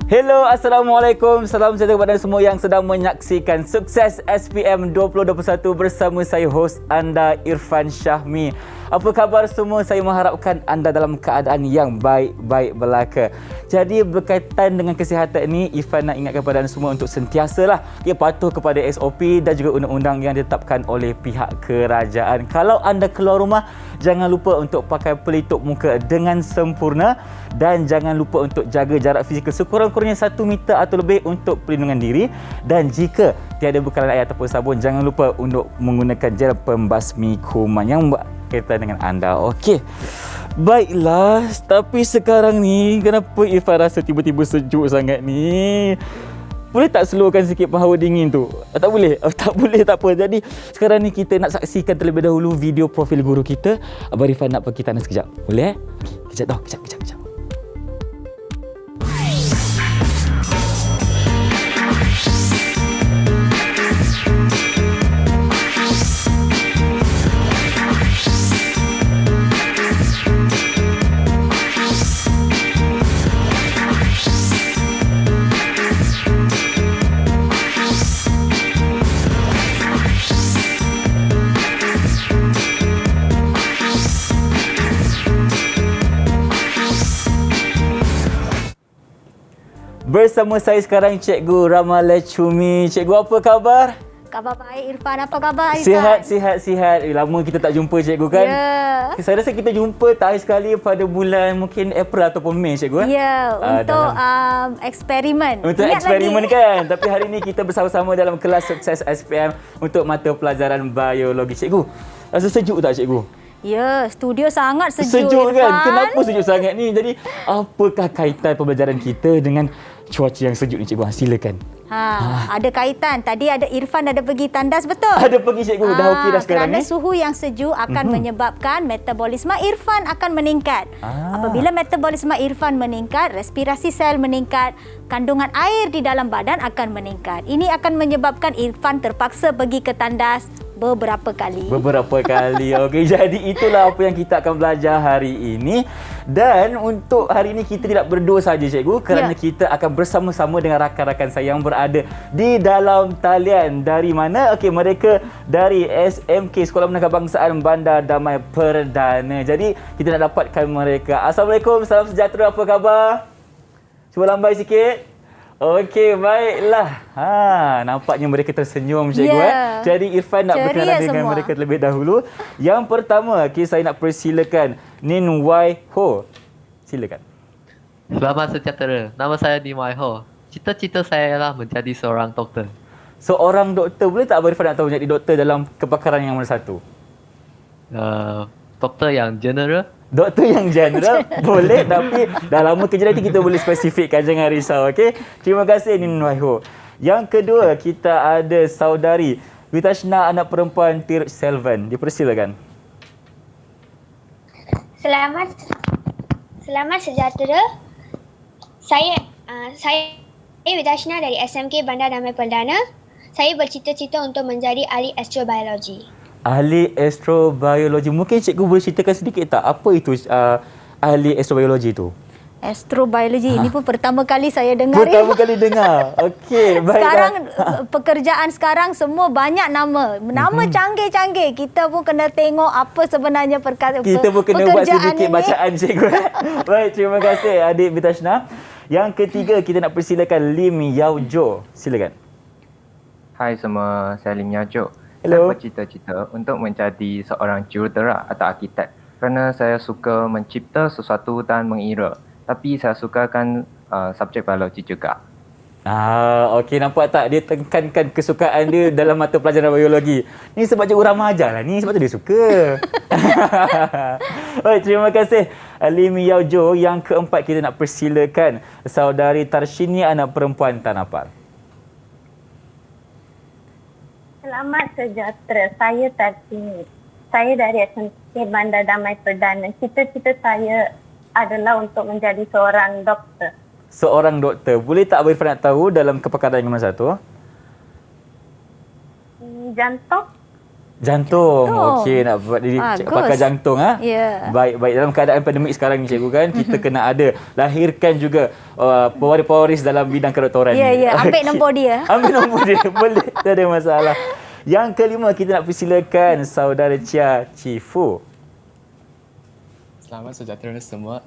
Hello, Assalamualaikum. Salam sejahtera kepada semua yang sedang menyaksikan Sukses SPM 2021 bersama saya, hos anda, Irfan Syahmi. Apa khabar semua? Saya mengharapkan anda dalam keadaan yang baik-baik belaka. Jadi berkaitan dengan kesihatan ini, Irfan nak ingatkan kepada anda semua untuk sentiasalah patuh kepada SOP dan juga undang-undang yang ditetapkan oleh pihak kerajaan. Kalau anda keluar rumah, jangan lupa untuk pakai pelitup muka dengan sempurna dan jangan lupa untuk jaga jarak fizikal sekurang-kurangnya 1 meter atau lebih untuk perlindungan diri. Dan jika tiada bekalan air ataupun sabun, jangan lupa untuk menggunakan gel pembasmi kuman yang berkaitan dengan anda. Okey. Baiklah, tapi sekarang ni kenapa Irfan rasa tiba-tiba sejuk sangat ni? Boleh tak slowkan sikit hawa dingin tu? Tak boleh? Tak boleh, tak apa. Jadi sekarang ni kita nak saksikan terlebih dahulu video profil guru kita. Abang Irfan nak pergi tandas sekejap. Boleh? Kejap tau, kejap. Bersama saya sekarang Cikgu Ramala Cumi. Cikgu, apa khabar? Khabar baik, Irfan. Apa khabar, Irfan? Sihat. Lama kita tak jumpa, Cikgu, kan? Ya. Saya rasa kita jumpa terakhir sekali pada bulan mungkin April ataupun Mei, Cikgu. Ya, untuk eksperimen. Untuk Ingat eksperimen lagi? kan? Tapi hari ini kita bersama-sama dalam kelas Sukses SPM untuk mata pelajaran biologi. Cikgu, rasa sejuk tak, Cikgu? Ya, studio sangat sejuk, Sejuk Irfan. kan? Kenapa sejuk sangat ni? Jadi, apakah kaitan pembelajaran kita dengan cuaca yang sejuk ni, Cikgu? Silakan. Ada kaitan. Tadi ada Irfan ada pergi tandas, betul? Ada pergi, Cikgu. Dah okey dah sekarang kerana ni. suhu yang sejuk akan menyebabkan metabolisme Irfan akan meningkat. Apabila metabolisme Irfan meningkat, respirasi sel meningkat, kandungan air di dalam badan akan meningkat. Ini akan menyebabkan Irfan terpaksa pergi ke tandas beberapa kali. Okey, jadi itulah apa yang kita akan belajar hari ini. Dan untuk hari ini kita tidak berdua saja, Cikgu, kerana kita akan bersama-sama dengan rakan-rakan saya yang berada di dalam talian. Dari mana? Okey, mereka dari SMK, Sekolah Menengah Kebangsaan Bandar Damai Perdana. Jadi kita nak dapatkan mereka. Assalamualaikum, salam sejahtera, apa khabar? Cuba lambai sikit. Okey, baiklah. Nampaknya mereka tersenyum, Cikgu. Jadi Irfan nak berkenalan dengan mereka terlebih dahulu. Yang pertama, saya nak persilakan Nin Wai Ho. Silakan. Selamat sejahtera. Nama saya Nin Wai Ho. Cita-cita saya ialah menjadi seorang doktor. Seorang doktor. Boleh tak Abang Irfan nak tahu menjadi doktor dalam kepakaran yang mana satu? Doktor yang general. Doktor yang general boleh, tapi dah lama kerja nanti kita boleh spesifikkan, jangan risau, okey? Terima kasih Nin Wai Ho. Yang kedua, kita ada saudari Vitashna, anak perempuan Tir Selvan. Dipersilakan. Selamat sejahtera. Saya Vitashna dari SMK Bandar Damai Perdana. Saya bercita-cita untuk menjadi ahli astrobiologi. Ahli astrobiologi. Mungkin cikgu boleh ceritakan sedikit tak apa itu ahli astrobiologi itu? Astrobiologi ini pun pertama kali saya dengar. Pertama kali dengar. Okey, baiklah. Sekarang pekerjaan sekarang semua banyak nama. Nama canggih-canggih. Kita pun kena tengok apa sebenarnya kita pun kena buat sedikit ini. bacaan, cikgu. Baik, terima kasih adik Vitashna. Yang ketiga, kita nak persilakan Lim Yao Jo. Silakan. Hai semua, saya Lim Yao Jo. Hello. Saya bercita-cita untuk menjadi seorang jurutera atau arkitek kerana saya suka mencipta sesuatu dan mengira. Tapi saya sukakan subjek biologi juga. Okey, nampak tak dia tekankan kesukaan dia dalam mata pelajaran biologi. Ni sebab cikgu ramah ajar lah ni, sebab tu dia suka. Baik, terima kasih Lim Yao Jo. Yang keempat, kita nak persilakan saudari Tarshini, anak perempuan Tanapal. Selamat sejahtera. Saya Tarshini. Saya dari SMK Bandar Damai Perdana. Cita-cita saya adalah untuk menjadi seorang doktor. Seorang doktor. Boleh tak Abang Irfan nak tahu dalam kepakaran yang mana satu? Jantung. Jantung. Okey, nak buat diri Bagus. pakai jantung Ya. Baik, dalam keadaan pandemik sekarang ni cikgu kan, kita kena ada lahirkan juga pewaris-pewaris dalam bidang kedoktoran Ya, ni. ya. Ambil Okey. nombor dia. Ambil nombor dia. Boleh, tak ada masalah. Yang kelima, kita nak persilakan saudara Chia Chifu. Selamat sejahtera semua.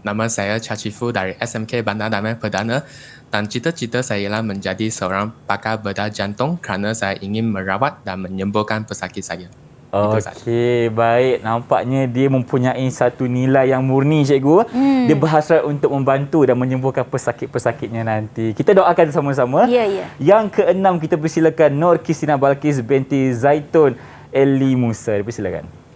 Nama saya Chia Chifu dari SMK Bandar Damai Perdana dan cita-cita saya ialah menjadi seorang pakar bedah jantung kerana saya ingin merawat dan menyembuhkan pesakit saya. Itu saja. Okey, baik. Nampaknya dia mempunyai satu nilai yang murni, cikgu. Dia berhasrat untuk membantu dan menyembuhkan pesakit-pesakitnya nanti. Kita doakan sama-sama. Ya, ya. Yang keenam, kita persilakan Nur Kristina Balkis binti Zaitun Eli Musa. Persilakan.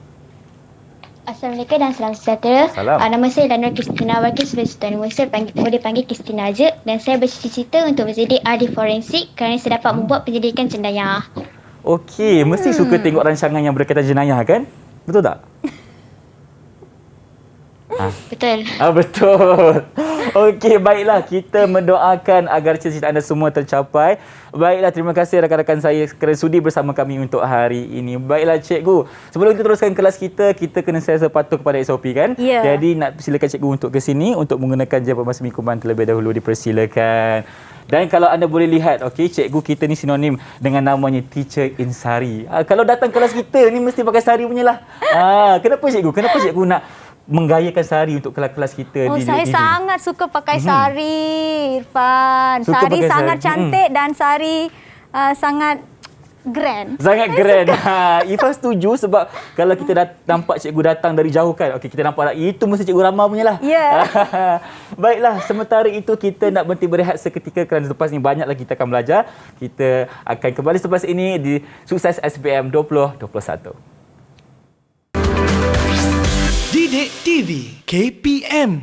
Assalamualaikum dan salam sejahtera. Salam. Nama saya Danur Kristina Balkis binti Sultan Musa, boleh panggil Kristina je. Dan saya bercita-cita untuk menjadi ahli forensik kerana saya dapat membuat penyelidikan jenayah. Okey, mesti suka tengok rancangan yang berkaitan jenayah kan? Betul tak? Betul. Betul. Okey, baiklah. Kita mendoakan agar cita-cita anda semua tercapai. Baiklah, terima kasih rakan-rakan saya kerana sudi bersama kami untuk hari ini. Baiklah, cikgu. Sebelum kita teruskan kelas kita kena sentiasa patuh kepada SOP kan? Ya. Jadi, nak persilakan cikgu untuk ke sini untuk menggunakan jam pembasmi kuman terlebih dahulu. Dipersilakan. Dan kalau anda boleh lihat, okey, cikgu kita ni sinonim dengan namanya Teacher in Sari. Kalau datang kelas kita ni mesti pakai sari punya lah. Kenapa cikgu? Kenapa cikgu nak menggayakan sari untuk kelas-kelas kita di Saya di- sangat suka pakai sari, Irfan. Suka Sari pakai sangat sari. cantik dan sari sangat grand. Sangat keren. Ifah setuju sebab kalau kita nampak cikgu datang dari jauh kan. Okey, kita nampak itu mesti cikgu Rama punya lah. Ya. Baiklah, sementara itu kita nak berhenti berehat seketika kerana selepas ni banyak lagi kita akan belajar. Kita akan kembali selepas ini di Sukses SPM 2021. Didik TV KPM.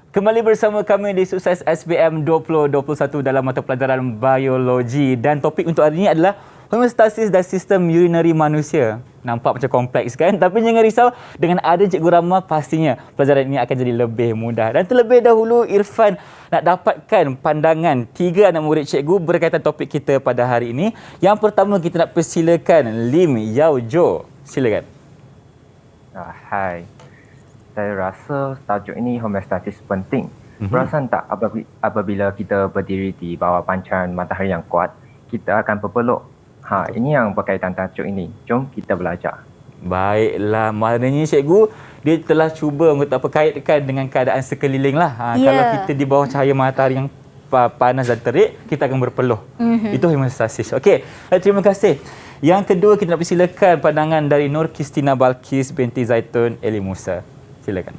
Kembali bersama kami di Sukses SPM 2021 dalam mata pelajaran biologi dan topik untuk hari ini adalah homeostasis dan sistem urinari manusia. Nampak macam kompleks kan? Tapi jangan risau, dengan ada Cikgu Rama pastinya pelajaran ini akan jadi lebih mudah. Dan terlebih dahulu Irfan nak dapatkan pandangan 3 anak murid cikgu berkaitan topik kita pada hari ini. Yang pertama kita nak persilakan Lim Yao Jo. Silakan. Hai, saya rasa tajuk ini homeostasis penting. Perasan tak apabila kita berdiri di bawah pancaran matahari yang kuat, kita akan berpeluk. Ini yang berkaitan tajuk ini. Jom kita belajar. Baiklah, maknanya cikgu dia telah cuba kaitkan dengan keadaan sekeliling lah. Ya. Kalau kita di bawah cahaya matahari yang panas dan terik, kita akan berpeluh. Itu homeostasis. Okey, terima kasih. Yang kedua, kita nak persilakan pandangan dari Nur Kristina Balkis binti Zaitun Eli Musa. Silakan.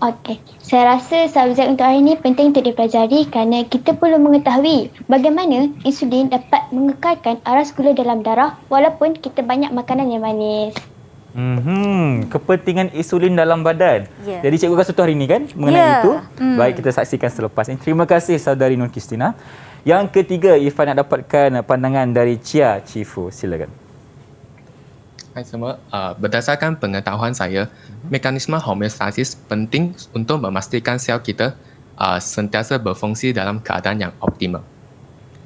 Okey, saya rasa subjek untuk hari ini penting untuk dipelajari kerana kita perlu mengetahui bagaimana insulin dapat mengekalkan aras gula dalam darah walaupun kita banyak makanan yang manis. Kepentingan insulin dalam badan. Ya. Jadi cikgu akan sentuh hari ini kan mengenai Ya. itu. Baik, kita saksikan selepas ini. Terima kasih saudari Nur Kristina. Yang ketiga, Irfan nak dapatkan pandangan dari Chia Chifu. Silakan. Hai semua, berdasarkan pengetahuan saya, mekanisme homeostasis penting untuk memastikan sel kita sentiasa berfungsi dalam keadaan yang optimal.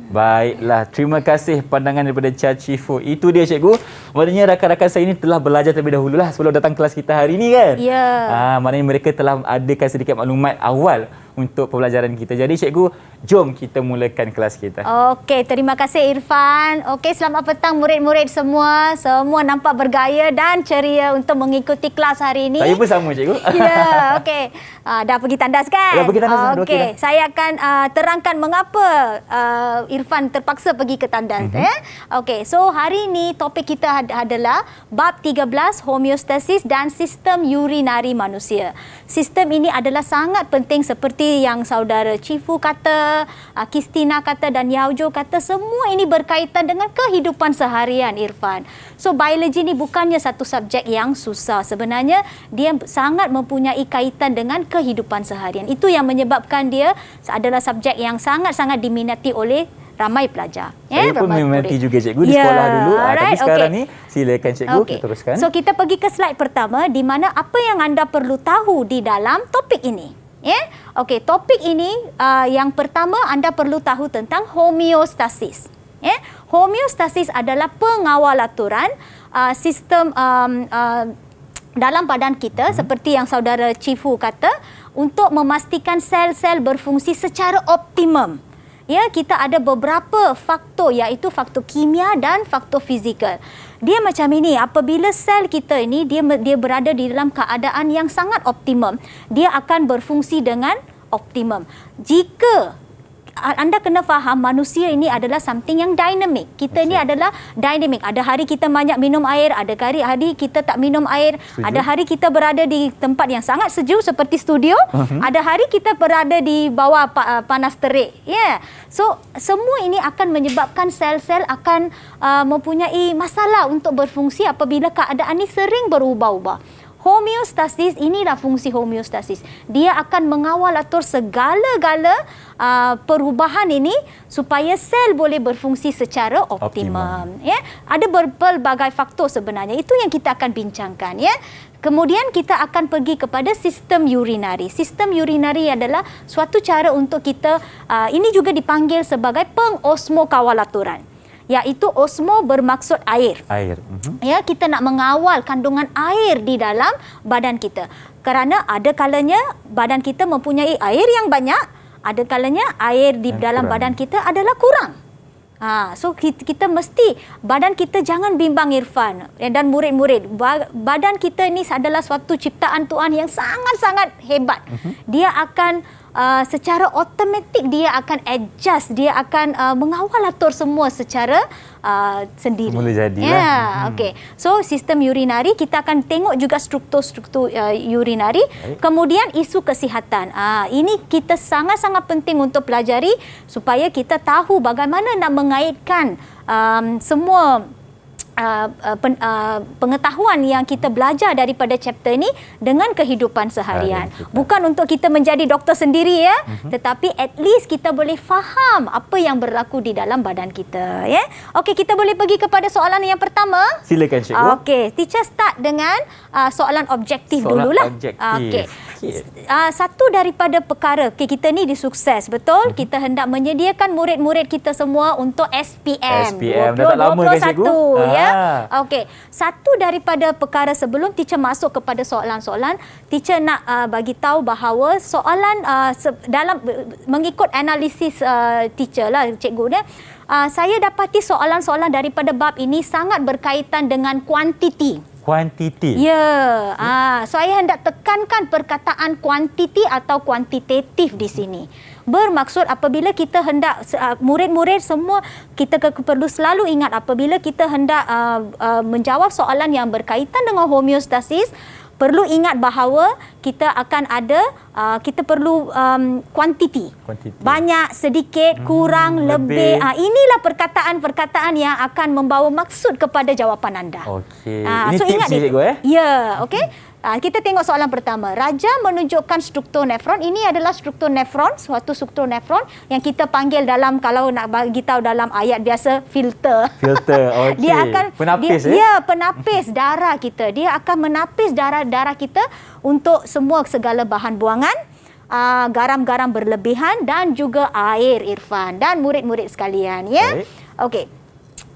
Baiklah, terima kasih pandangan daripada Chia Chifu. Itu dia cikgu. Maknanya rakan-rakan saya ini telah belajar terlebih dahulu lah sebelum datang kelas kita hari ini kan? Ya. Maknanya mereka telah adakan sedikit maklumat awal untuk pembelajaran kita. Jadi cikgu, jom kita mulakan kelas kita. Okey, terima kasih Irfan. Okey, selamat petang murid-murid semua. Semua nampak bergaya dan ceria untuk mengikuti kelas hari ini. Saya pun sama cikgu. Ya, okey. Dah pergi tandas kan? Dah pergi tandas, dah okey Okey, dah. saya akan terangkan mengapa Irfan terpaksa pergi ke tandas. Okey, so hari ini topik kita adalah bab 13 homeostasis dan sistem urinari manusia. Sistem ini adalah sangat penting seperti yang saudara Chifu kata, Kristina kata dan Yao Jo kata, semua ini berkaitan dengan kehidupan seharian Irfan. So biologi ni bukannya satu subjek yang susah. Sebenarnya dia sangat mempunyai kaitan dengan kehidupan seharian. Itu yang menyebabkan dia adalah subjek yang sangat-sangat diminati oleh ramai pelajar. Saya pun ramai meminati murid. juga cikgu di sekolah dulu. Tapi alright, sekarang okey. ni silakan cikgu Okey. kita teruskan. So kita pergi ke slide pertama di mana apa yang anda perlu tahu di dalam topik ini. Okey, topik ini yang pertama anda perlu tahu tentang homeostasis. Homeostasis adalah pengawal aturan sistem dalam badan kita seperti yang saudara Chifu kata, untuk memastikan sel-sel berfungsi secara optimum. Ya, kita ada beberapa faktor, iaitu faktor kimia dan faktor fizikal. Dia macam ini, apabila sel kita ini dia berada di dalam keadaan yang sangat optimum, dia akan berfungsi dengan optimum. Jika anda kena faham, manusia ini adalah something yang dynamic. Kita ni adalah dynamic. Ada hari kita banyak minum air, ada hari kita tak minum air. Ada hari kita berada di tempat yang sangat sejuk seperti studio. Ada hari kita berada di bawah panas terik. Yeah. So, semua ini akan menyebabkan sel-sel akan mempunyai masalah untuk berfungsi apabila keadaan ini sering berubah-ubah. Homeostasis, inilah fungsi homeostasis. Dia akan mengawal atur segala-gala perubahan ini supaya sel boleh berfungsi secara optimum. Ya, ada berbagai faktor sebenarnya. Itu yang kita akan bincangkan. Ya. Kemudian kita akan pergi kepada sistem urinari. Sistem urinari adalah suatu cara untuk kita, ini juga dipanggil sebagai pengosmokawalaturan. Iaitu osmo bermaksud air. Ya, kita nak mengawal kandungan air di dalam badan kita. Kerana ada kalanya badan kita mempunyai air yang banyak, ada kalanya air di dalam badan kita adalah kurang. So kita mesti, badan kita jangan bimbang Irfan dan murid-murid. Badan kita ni adalah suatu ciptaan Tuhan yang sangat-sangat hebat. Dia akan secara automatik dia akan adjust, dia akan mengawal atur semua secara sendiri. Mula jadilah. Ya, okey. So sistem urinari, kita akan tengok juga struktur-struktur urinari. Kemudian isu kesihatan. Ini kita sangat-sangat penting untuk pelajari supaya kita tahu bagaimana nak mengaitkan semua pengetahuan yang kita belajar daripada chapter ini dengan kehidupan seharian. Bukan untuk kita menjadi doktor sendiri ya, tetapi at least kita boleh faham apa yang berlaku di dalam badan kita ya. Okey, kita boleh pergi kepada soalan yang pertama. Silakan cikgu. Okey, teacher start dengan soalan objektif dululah. Okey. Satu daripada perkara, kita ni disukses, betul? Kita hendak menyediakan murid-murid kita semua untuk SPM dah tak lama kan cikgu? Ya. Okey, satu daripada perkara sebelum teacher masuk kepada soalan-soalan, teacher nak bagi tahu bahawa soalan dalam mengikut analisis teacher lah, cikgu dia, saya dapati soalan-soalan daripada bab ini sangat berkaitan dengan kuantiti. Kuantiti. Ya, saya hendak tekankan perkataan kuantiti atau kuantitatif di sini. Bermaksud apabila kita hendak, murid-murid semua, kita perlu selalu ingat apabila kita hendak menjawab soalan yang berkaitan dengan homeostasis, perlu ingat bahawa kita akan ada, kita perlu kuantiti. Banyak, sedikit, kurang, lebih. Inilah perkataan-perkataan yang akan membawa maksud kepada jawapan anda. Okey. Ini so tips ingat cikgu Ya, okey. Kita tengok soalan pertama. Raja menunjukkan struktur nefron. Ini adalah struktur nefron, suatu struktur nefron yang kita panggil dalam, kalau nak bagi tahu dalam ayat biasa, filter. Filter, okey. Dia akan penapis penapis darah kita. Dia akan menapis darah kita untuk semua segala bahan buangan, garam-garam berlebihan dan juga air, Irfan dan murid-murid sekalian ya. Okey.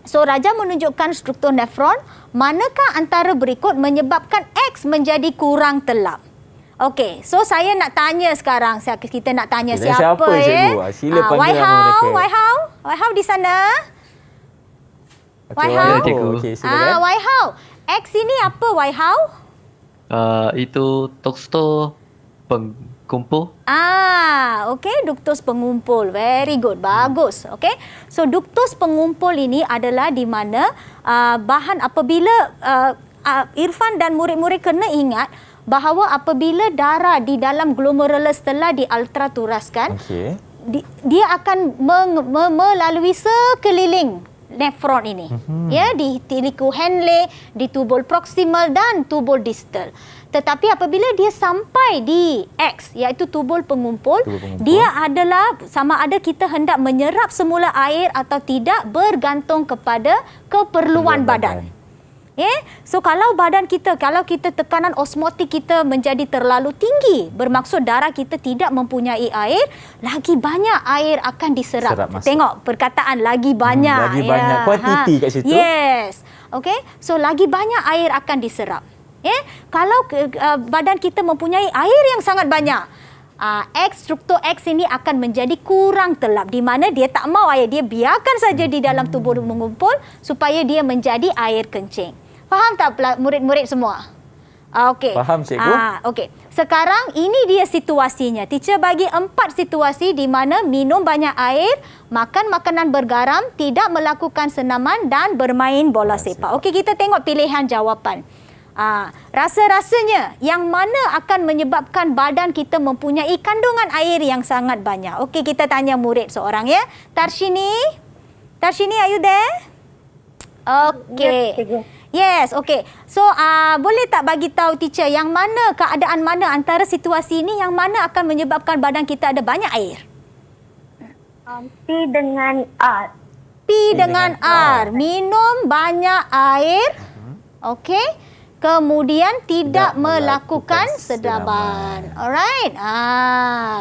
So Raja menunjukkan struktur nefron, manakah antara berikut menyebabkan X menjadi kurang telap? Okey, so saya nak tanya sekarang, kita nak tanya siapa cikgu? Sila panggil nama mereka. Wai di sana. Wai Okey, silakan. Wai X ini apa Wai Itu doktor pengkumpul. Okey, duktus pengumpul. Very good. Bagus. Okey. So duktus pengumpul ini adalah di mana bahan apabila Irfan dan murid-murid kena ingat bahawa apabila darah di dalam glomerulus telah diultraturaskan, dia akan melalui sekeliling nefron ini. Ya, di tiliku Henle, di tubul proksimal dan tubul distal. Tetapi apabila dia sampai di X, iaitu tubul pengumpul, dia adalah sama ada kita hendak menyerap semula air atau tidak, bergantung kepada keperluan badan. So kalau badan kita, kalau kita tekanan osmotik kita menjadi terlalu tinggi, bermaksud darah kita tidak mempunyai air, lagi banyak air akan diserap. Tengok perkataan lagi banyak. Lagi banyak. Kuantiti kat situ. Yes. Okey. So lagi banyak air akan diserap. Kalau badan kita mempunyai air yang sangat banyak, struktur X ini akan menjadi kurang telap, di mana dia tak mau air, dia biarkan saja di dalam tubuh mengumpul supaya dia menjadi air kencing. Faham tak murid-murid semua? Okey. Faham, cikgu. Okey. Sekarang ini dia situasinya. Teacher bagi 4 situasi di mana minum banyak air, makan makanan bergaram, tidak melakukan senaman dan bermain bola sepak. Okey, kita tengok pilihan jawapan. Rasa-rasanya yang mana akan menyebabkan badan kita mempunyai kandungan air yang sangat banyak? Okey, kita tanya murid seorang ya. Tarshini, are you there? Okey. Yes, okey. So, boleh tak bagi tahu teacher yang mana, keadaan mana antara situasi ini yang mana akan menyebabkan badan kita ada banyak air? P dengan R. P dengan R. Minum banyak air. Okey. Kemudian tidak melakukan sedaman. Alright.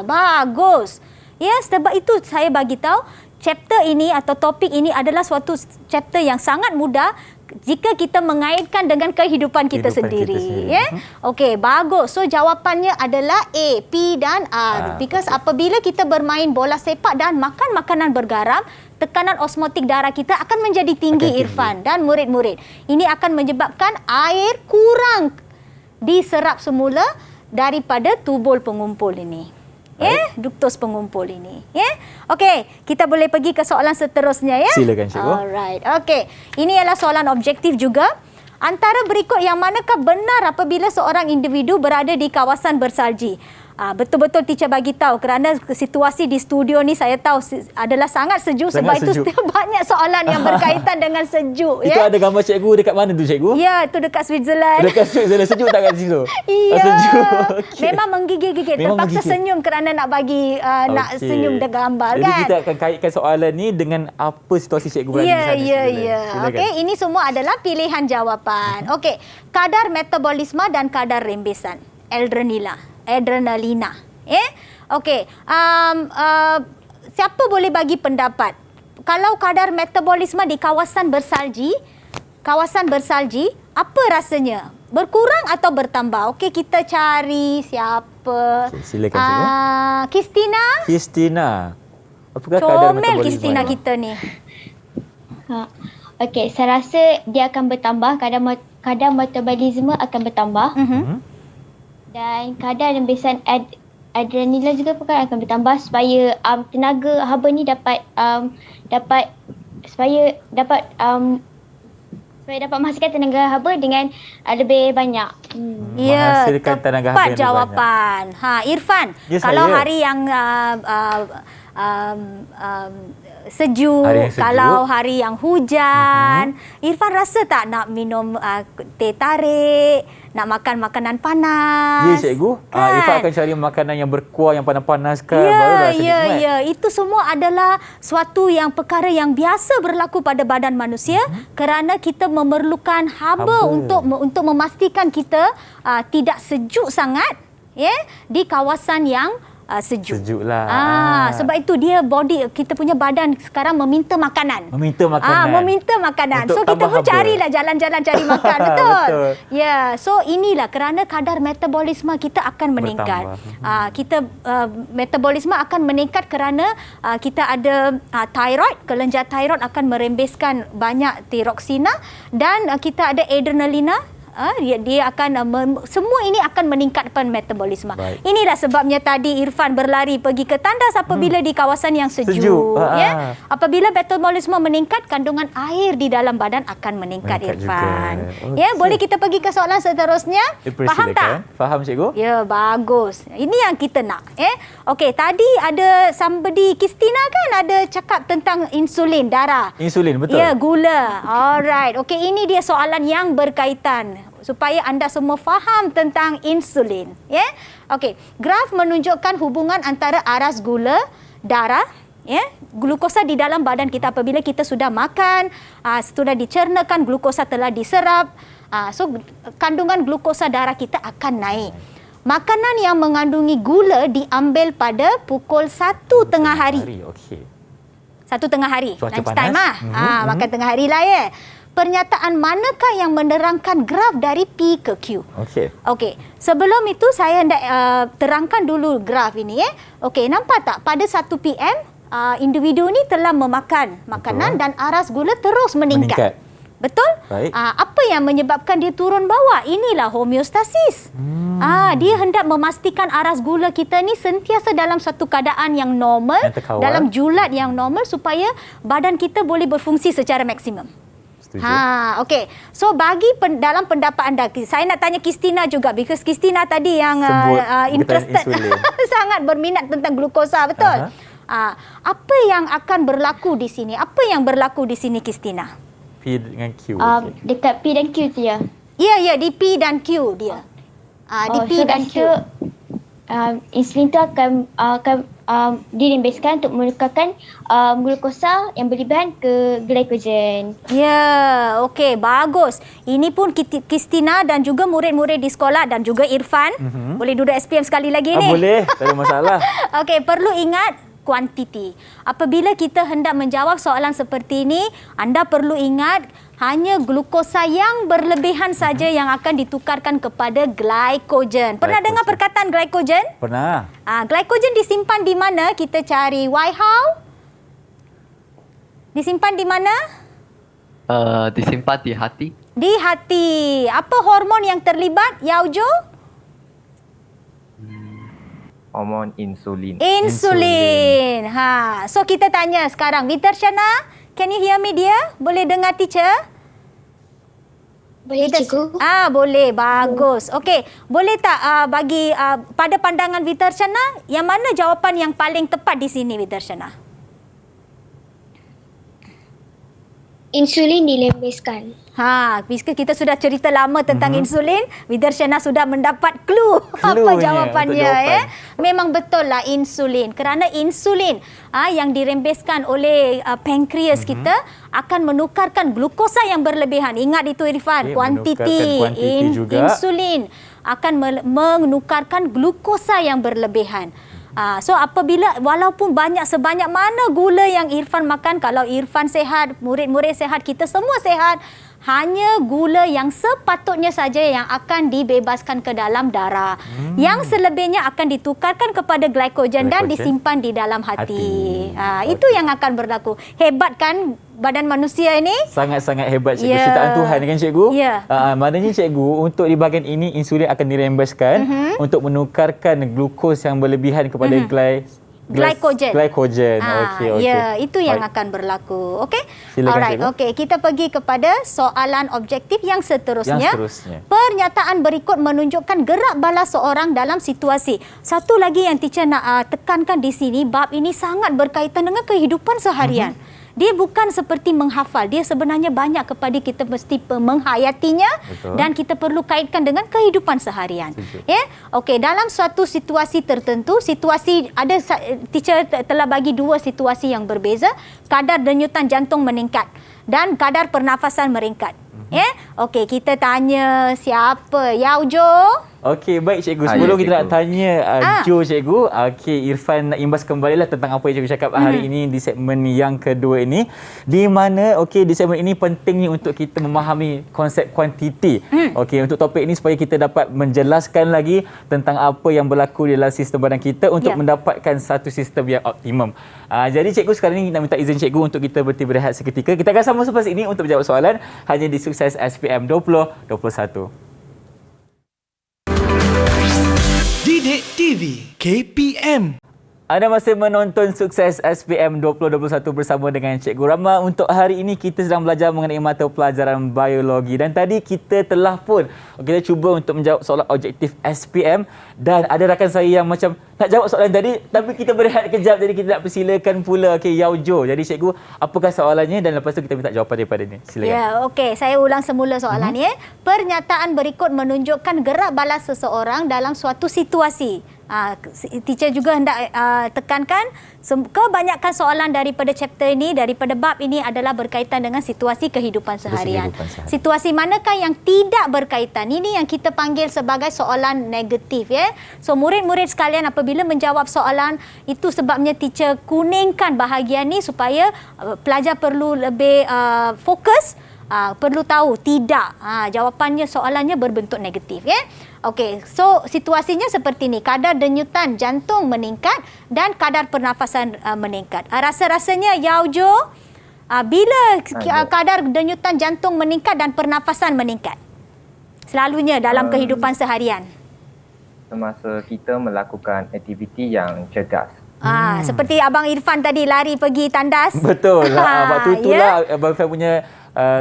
Bagus. Ya, sebab itu saya bagi tahu chapter ini atau topik ini adalah suatu chapter yang sangat mudah jika kita mengaitkan dengan kehidupan kita sendiri. Ya. Okey, bagus. So jawapannya adalah A, P dan R. Because apabila kita bermain bola sepak dan makan makanan bergaram, tekanan osmotik darah kita akan menjadi tinggi, Irfan dan murid-murid. Ini akan menyebabkan air kurang diserap semula daripada tubul pengumpul ini. Duktus pengumpul ini. Okey, kita boleh pergi ke soalan seterusnya ya. Silakan, cikgu. Alright. Okey, ini ialah soalan objektif juga. Antara berikut yang manakah benar apabila seorang individu berada di kawasan bersalji? Betul-betul teacher bagi tahu kerana situasi di studio ni saya tahu adalah sangat sejuk, sebab itu banyak soalan yang berkaitan dengan sejuk. Itu ada gambar cikgu dekat mana tu, cikgu? Ya, itu dekat Switzerland. Dekat Switzerland. Sejuk tak kat situ? Ya. Sejuk. Okay. Memang menggigit-gigit. Terpaksa senyum kerana nak bagi nak senyum dan gambar. Jadi kan? kita akan kaitkan soalan ni dengan apa situasi cikgu berada di sana. Ya. Okey, ini semua adalah pilihan jawapan. Okey, kadar metabolisme dan kadar rembesan. Adrenalina. Okey. Siapa boleh bagi pendapat? Kalau kadar metabolisme di kawasan bersalji, apa rasanya? Berkurang atau bertambah? Okey, kita cari siapa? Silakan, cikgu. Kristina. Apakah kadar comel metabolisme? Kristina kita ni. Okey, saya rasa dia akan bertambah. Kadar metabolisme akan bertambah. Dan kadar rembesan adrenalin juga akan bertambah supaya tenaga haba ni dapat menghasilkan tenaga haba dengan lebih banyak. Ya, Menghasilkan tenaga haba tepat yang jawapan. Irfan, Ya, kalau saya. hari yang sejuk, kalau hari yang hujan, Irfan rasa tak nak minum teh tarik, nak makan makanan panas? Ya, cikgu. Kan? Ifah akan cari makanan yang berkuah, yang panas-panas kan. Baru rasa nikmat. Ya. Itu semua adalah suatu yang perkara yang biasa berlaku pada badan manusia kerana kita memerlukan haba untuk memastikan kita tidak sejuk sangat di kawasan yang sejuk. Sejuklah. Sebab itu dia kita punya badan sekarang meminta makanan. Meminta makanan. So Untuk kita pun tambah haba. carilah jalan-jalan cari makan, betul? Betul. Ya, so inilah kerana kadar metabolisme kita akan meningkat. Metabolisme akan meningkat kerana kita ada thyroid, kelenjar thyroid akan merembeskan banyak tiroksina dan kita ada adrenalina. Dia akan semua ini akan meningkatkan metabolisme. Baik. Inilah sebabnya tadi Irfan berlari pergi ke tandas apabila di kawasan yang sejuk. Ya. Apabila metabolisme meningkat, kandungan air di dalam badan akan meningkat, Irfan. Juga. Ya, boleh kita pergi ke soalan seterusnya? Faham tak? Faham, cikgu. Ya, bagus. Ini yang kita nak. Okey, tadi ada somebody, Kristina kan ada cakap tentang insulin darah. Insulin, betul. Ya, gula. Alright. Okey, ini dia soalan yang berkaitan supaya anda semua faham tentang insulin. Okey, graf menunjukkan hubungan antara aras gula darah Ya, glukosa di dalam badan kita apabila kita sudah makan, sudah dicernakan, glukosa telah diserap. So kandungan glukosa darah kita akan naik. Makanan yang mengandungi gula diambil pada pukul 1 tengah hari. Okey. 1 tengah hari. Cuaca Lunch panas. time makan tengah hari lah ya. Pernyataan manakah yang menerangkan graf dari P ke Q? Okey. Sebelum itu saya hendak terangkan dulu graf ini ya. Okey, nampak tak pada 1 PM individu ni telah memakan makanan dan aras gula terus meningkat. Betul? Baik. Apa yang menyebabkan dia turun bawah? Inilah homeostasis. Dia hendak memastikan aras gula kita ni sentiasa dalam satu keadaan yang normal, dalam julat yang normal supaya badan kita boleh berfungsi secara maksimum. Okey. So bagi dalam pendapat anda, saya nak tanya Kristina juga, because Kristina tadi yang interested sangat berminat tentang glukosa, betul? Apa yang akan berlaku di sini? Apa yang berlaku di sini, Kristina? P dengan Q. Dekat P dan Q tu ya? Ya, di P dan Q dia. Di P dan Q. Insulin tu akan dirembeskan untuk menukarkan glukosa yang berlebihan ke glycogen. Ya, okey, bagus. Ini pun Kristina dan juga murid-murid di sekolah dan juga Irfan. Boleh duduk SPM sekali lagi ni? Boleh, tak ada masalah. Okey, perlu ingat kuantiti. Apabila kita hendak menjawab soalan seperti ini, anda perlu ingat hanya glukosa yang berlebihan saja yang akan ditukarkan kepada glycogen. Pernah dengar perkataan glycogen? Pernah. Glycogen disimpan di mana? Kita cari. Why, how? Disimpan di mana? Disimpan di hati. Di hati. Apa hormon yang terlibat, Yaujo? Hormon insulin. Insulin. So kita tanya sekarang, Vitarshana, can you hear me dia? Boleh dengar teacher? Boleh, cikgu. Boleh. Bagus. Okey, boleh tak bagi pada pandangan Vitarshana, yang mana jawapan yang paling tepat di sini, Vitarshana? Insulin dilembeskan. Bila kita sudah cerita lama tentang insulin, Vidarshana sudah mendapat clue apa jawapannya ya. Memang betul lah insulin. Kerana insulin yang dirembeskan oleh pankreas kita akan menukarkan glukosa yang berlebihan. Ingat itu Irfan, kuantiti insulin akan menukarkan glukosa yang berlebihan. So apabila walaupun sebanyak mana gula yang Irfan makan, kalau Irfan sehat, murid-murid sehat, kita semua sehat, hanya gula yang sepatutnya saja yang akan dibebaskan ke dalam darah. Yang selebihnya akan ditukarkan kepada glycogen dan disimpan di dalam hati. Itu yang akan berlaku. Hebat kan badan manusia ini? Sangat-sangat hebat, cikgu. Ciptaan Tuhan kan, cikgu? Ya. Maknanya, cikgu, untuk di bahagian ini insulin akan dirembeskan untuk menukarkan glukos yang berlebihan kepada glycogen. Okey. Ya, itu yang akan berlaku. Okey? Silakan, Alright, cikgu. okey. Kita pergi kepada soalan objektif yang seterusnya. Yang seterusnya. Pernyataan berikut menunjukkan gerak bala seorang dalam situasi. Satu lagi yang teacher nak tekankan di sini, bab ini sangat berkaitan dengan kehidupan seharian. Dia bukan seperti menghafal. Dia sebenarnya banyak kepada kita mesti menghayatinya. Betul. Dan kita perlu kaitkan dengan kehidupan seharian. Ya? Okey, dalam suatu situasi tertentu, teacher telah bagi dua situasi yang berbeza. Kadar denyutan jantung meningkat dan kadar pernafasan meningkat. Ya? Okey, kita tanya siapa? Yaujo? Okey, baik cikgu. Sebelum kita nak tanya Jo cikgu, okey, Irfan nak imbas kembalilah tentang apa yang cikgu cakap hari ini di segmen yang kedua ini, di mana okey, di segmen ini pentingnya untuk kita memahami konsep kuantiti. Okey, untuk topik ini supaya kita dapat menjelaskan lagi tentang apa yang berlaku di dalam sistem badan kita untuk mendapatkan satu sistem yang optimum. Jadi cikgu, sekarang ini nak minta izin cikgu untuk kita berhenti berehat seketika. Kita akan sama selepas ini untuk menjawab soalan hanya di Sukses SPM 2021. Didik TV KPM. Anda masih menonton Sukses SPM 2021 bersama dengan Cikgu Rama. Untuk hari ini kita sedang belajar mengenai mata pelajaran biologi, dan tadi kita telah pun kita cuba untuk menjawab soalan objektif SPM, dan ada rakan saya yang macam nak jawab soalan tadi tapi kita berehat kejap, jadi kita nak persilakan pula Yaujo. Jadi Cikgu, apakah soalannya dan lepas tu kita minta jawapan daripadanya. Silakan. Ya, okey, saya ulang semula soalannya. Pernyataan berikut menunjukkan gerak balas seseorang dalam suatu situasi. Teacher juga hendak tekankan kebanyakan soalan daripada chapter ini, daripada bab ini adalah berkaitan dengan situasi kehidupan seharian. Situasi manakah yang tidak berkaitan? Ini yang kita panggil sebagai soalan negatif, ya. So murid-murid sekalian, apabila menjawab soalan, itu sebabnya teacher kuningkan bahagian ni supaya pelajar perlu lebih fokus. Perlu tahu tidak jawapannya, soalannya berbentuk negatif, ya. Okey, so situasinya seperti ni, kadar denyutan jantung meningkat dan kadar pernafasan meningkat. Rasa-rasanya Yao Jo, bila kadar denyutan jantung meningkat dan pernafasan meningkat selalunya dalam kehidupan seharian? Semasa kita melakukan aktiviti yang cergas. Seperti Abang Irfan tadi lari pergi tandas. Betul. Waktu itulah Abang Irfan punya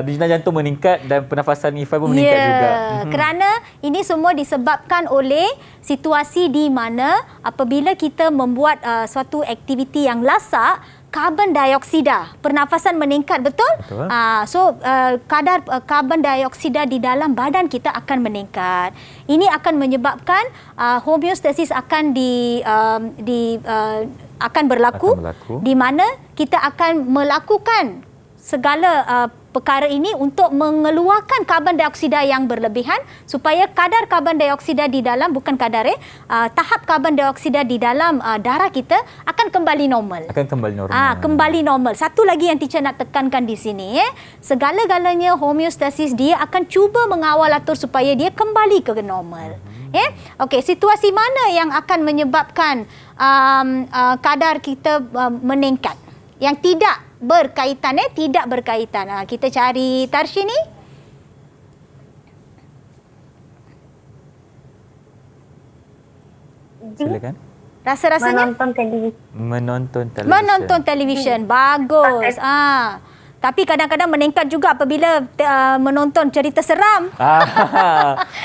denyutan jantung meningkat dan pernafasan Irfan pun meningkat juga. Kerana ini semua disebabkan oleh situasi di mana apabila kita membuat suatu aktiviti yang lasak, karbon dioksida, pernafasan meningkat, betul? So kadar karbon dioksida di dalam badan kita akan meningkat. Ini akan menyebabkan homeostasis akan akan berlaku, di mana kita akan melakukan segala perkara ini untuk mengeluarkan karbon dioksida yang berlebihan supaya kadar karbon dioksida di dalam, bukan kadar tahap karbon dioksida di dalam darah kita akan kembali normal. Kembali normal. Satu lagi yang teacher nak tekankan di sini, segala-galanya homeostasis dia akan cuba mengawal atur supaya dia kembali ke normal. Okey, situasi mana yang akan menyebabkan kadar kita meningkat? Yang tidak berkaitan, tidak berkaitan. Kita cari Tarshini. Silakan. Rasa-rasanya menonton televisyen. Menonton televisyen. Bagus. Tapi kadang-kadang meningkat juga apabila menonton cerita seram.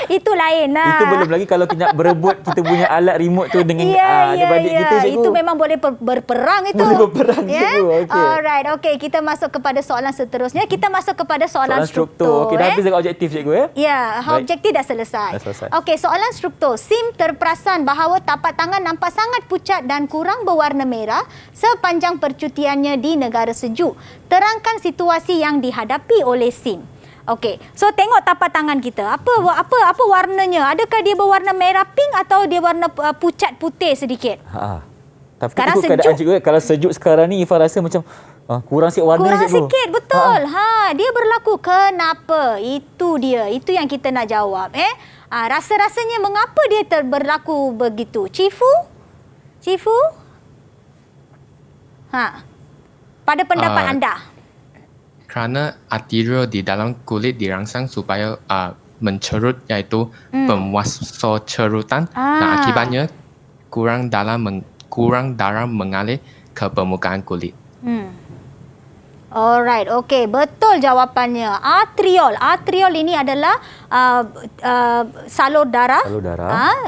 Itu lain lah. Itu belum lagi kalau kita nak berebut kita punya alat remote tu dengan adik-beradik kita, cikgu. Itu memang boleh berperang itu. Boleh berperang, cikgu. Okay. Alright, okey. Kita masuk kepada soalan seterusnya. Kita masuk kepada soalan struktur. Okey, dah habis dengan objektif, cikgu, ya? Objektif dah selesai. Okey, soalan struktur. SIM terperasan bahawa tapak tangan nampak sangat pucat dan kurang berwarna merah sepanjang percutiannya di negara sejuk. Terangkan situasi yang dihadapi oleh SIM. Okey, so tengok tapak tangan kita. Apa warnanya? Adakah dia berwarna merah pink atau dia warna pucat putih sedikit? Tapi sekarang itu keadaan cikgu, kalau sejuk sekarang ni Ifah rasa macam kurang sikit warna, kurang cikgu. Sikit, betul. Dia berlaku kenapa? Itu dia. Itu yang kita nak jawab. Rasa-rasanya mengapa dia berlaku begitu? Cifu? Pada pendapat anda? Kerana arteriol di dalam kulit dirangsang supaya mencerut, iaitu pemuasocerutan, dan akibatnya kurang darah mengalir ke permukaan kulit. Alright, okey, betul jawapannya. Arteriol ini adalah salur darah.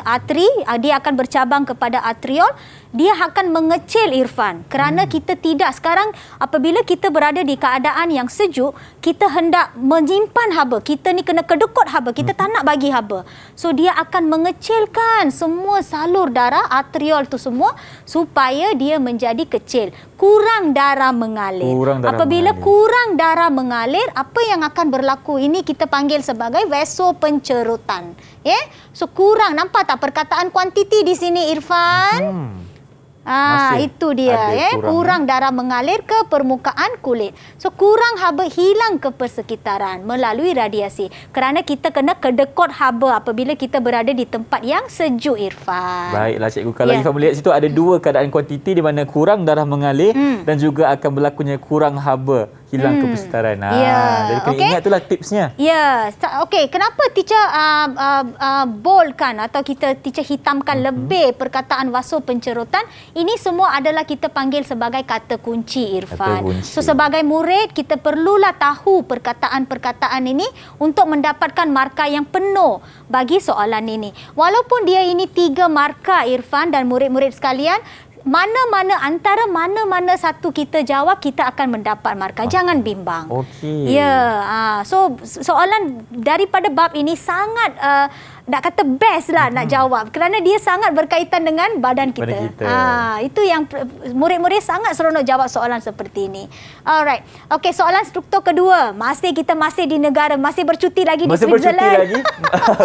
Arteri, dia akan bercabang kepada arteriol. Dia akan mengecil, Irfan, kerana kita tidak sekarang apabila kita berada di keadaan yang sejuk, kita hendak menyimpan haba. Kita ni kena kedekut haba, kita tak nak bagi haba. So dia akan mengecilkan semua salur darah, arteriol tu semua supaya dia menjadi kecil. Kurang darah mengalir. Apabila kurang darah mengalir, apa yang akan berlaku? Ini kita panggil sebagai vasopencerutan. So kurang, nampak tak perkataan kuantiti di sini, Irfan? Itu dia, kurang darah mengalir ke permukaan kulit. So kurang haba hilang ke persekitaran melalui radiasi. Kerana kita kena kedekut haba apabila kita berada di tempat yang sejuk, Irfan. Baiklah, cikgu. Kalau Irfan melihat situ ada dua keadaan kuantiti di mana kurang darah mengalir dan juga akan berlakunya kurang haba hilang ke persekitaran. Jadi kena ingat itulah tipsnya. Okey, kenapa teacher boldkan atau teacher hitamkan lebih perkataan vasopencerutan? Ini semua adalah kita panggil sebagai kata kunci, Irfan. So sebagai murid kita perlulah tahu perkataan-perkataan ini untuk mendapatkan markah yang penuh bagi soalan ini. Walaupun dia ini 3 markah, Irfan dan murid-murid sekalian, antara mana-mana satu kita jawab, kita akan mendapat markah. Jangan bimbang. Okey. So soalan daripada bab ini sangat nak kata best lah nak jawab kerana dia sangat berkaitan dengan badan kita. Badan kita. Itu yang murid-murid sangat seronok jawab soalan seperti ini. Alright. Okey, soalan struktur kedua. Kita masih di negara, masih bercuti lagi Masih di Switzerland. bercuti lagi.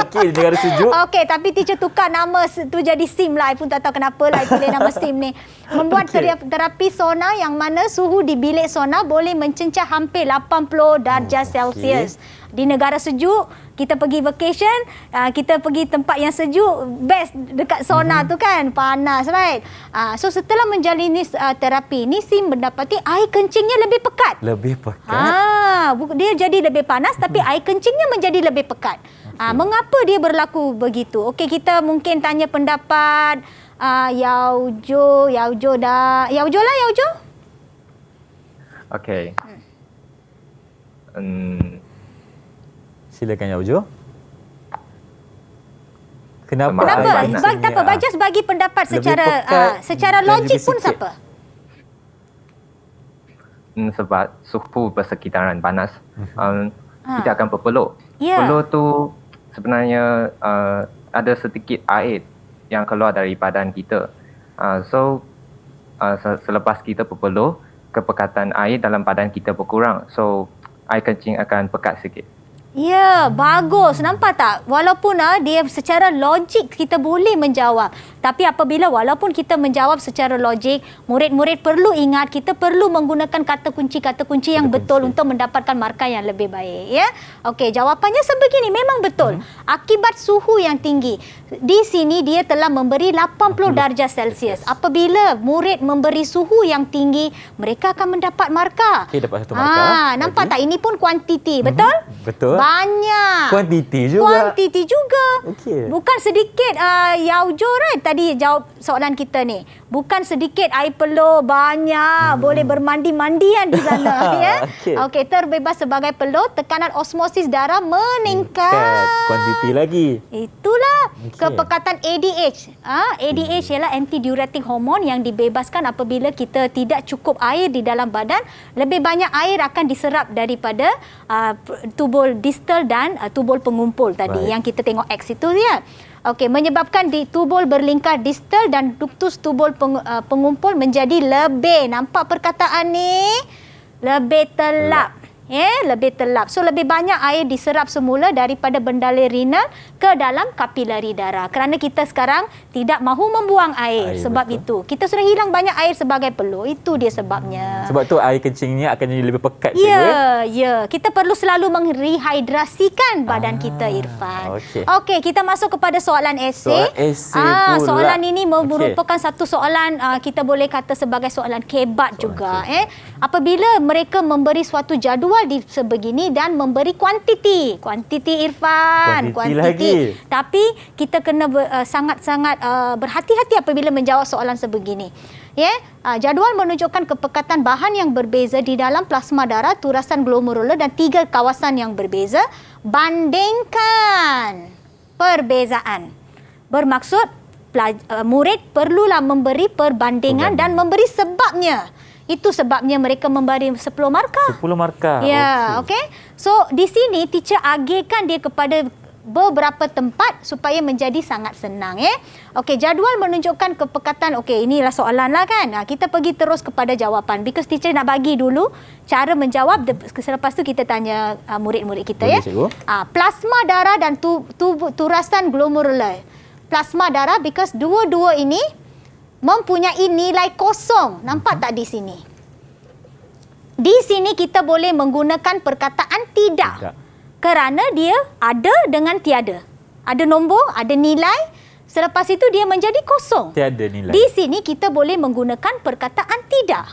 Okey, negara sejuk. Okey, tapi teacher tukar nama tu jadi SIM lah. I pun tak tahu kenapa lah I pilih nama SIM ni. Membuat terapi sauna yang mana suhu di bilik sauna boleh mencencah hampir 80 darjah Celsius. Di negara sejuk, kita pergi vacation, kita pergi tempat yang sejuk, best dekat sauna tu kan, panas, right? So setelah menjalani terapi ni, SIM mendapati air kencingnya lebih pekat. Lebih pekat. Dia jadi lebih panas tapi air kencingnya menjadi lebih pekat. Mengapa dia berlaku begitu? Okey, kita mungkin tanya pendapat Yaujo lah. Okey. Silakan Yaujo. Kenapa? Tak apa, Bajas bagi pendapat secara logik pun siapa? Sebab suhu persekitaran panas, kita akan berpeluh. Ya. Peluh tu sebenarnya ada sedikit air yang keluar dari badan kita. Selepas kita berpeluh, kepekatan air dalam badan kita berkurang. So, air kencing akan pekat sikit. Ya, bagus. Nampak tak? Walaupun dia secara logik kita boleh menjawab. Tapi apabila walaupun kita menjawab secara logik, murid-murid perlu ingat kita perlu menggunakan kata kunci yang betul untuk mendapatkan markah yang lebih baik. Ya. Okey, jawapannya sebegini. Memang betul. Akibat suhu yang tinggi. Di sini dia telah memberi 80 darjah Celsius. Apabila murid memberi suhu yang tinggi, mereka akan mendapat markah. Okey, dapat satu markah. Nampak tak? Ini pun kuantiti. Betul? Betul. Banyak. Kuantiti juga. Okey. Bukan sedikit Yaujo, right? Tadi jawab soalan kita ni. Bukan sedikit air peluh, banyak. Boleh bermandi-mandian di sana. Ya? Okey, terbebas sebagai peluh, tekanan osmosis darah meningkat. Kuantiti lagi. Itulah kepekatan ADH. ADH ialah antidiuretik hormon yang dibebaskan apabila kita tidak cukup air di dalam badan. Lebih banyak air akan diserap daripada tubul distal dan tubul pengumpul tadi yang kita tengok X itu ya. Okey, menyebabkan di tubul berlingkar distal dan duktus tubul pengumpul menjadi lebih. Nampak perkataan ni? Lebih telap. Lebih telap. So lebih banyak air diserap semula daripada bendalir renal ke dalam kapilari darah. Kerana kita sekarang tidak mahu membuang air. Sebab betul. Itu. Kita sudah hilang banyak air sebagai peluh. Itu dia sebabnya. Sebab tu air kencingnya akan jadi lebih pekat. Ya. Kita perlu selalu merehidrasikan badan kita, Irfan. Okey, kita masuk kepada soalan esei. Soalan ini merupakan satu soalan kita boleh kata sebagai soalan kebat juga. Apabila mereka memberi suatu jadual di sebegini dan memberi kuantiti Irfan, lagi. Tapi kita kena sangat-sangat berhati-hati apabila menjawab soalan sebegini. Jadual menunjukkan kepekatan bahan yang berbeza di dalam plasma darah, turasan glomerular dan 3 kawasan yang berbeza. Bandingkan perbezaan. Bermaksud murid perlulah memberi perbandingan dan memberi sebabnya. Itu sebabnya mereka memberi 10 markah. 10 markah. Ya, okey. So, di sini teacher agihkan dia kepada beberapa tempat supaya menjadi sangat senang. Okey, jadual menunjukkan kepekatan. Okey, inilah soalan lah kan. Kita pergi terus kepada jawapan. Because teacher nak bagi dulu cara menjawab. Selepas tu kita tanya murid-murid kita. Plasma darah dan turasan glomerular. Plasma darah because dua-dua ini mempunyai nilai kosong. Nampak tak di sini? Di sini kita boleh menggunakan perkataan tidak. Kerana dia ada dengan tiada. Ada nombor, ada nilai. Selepas itu dia menjadi kosong. Tiada nilai. Di sini kita boleh menggunakan perkataan tidak.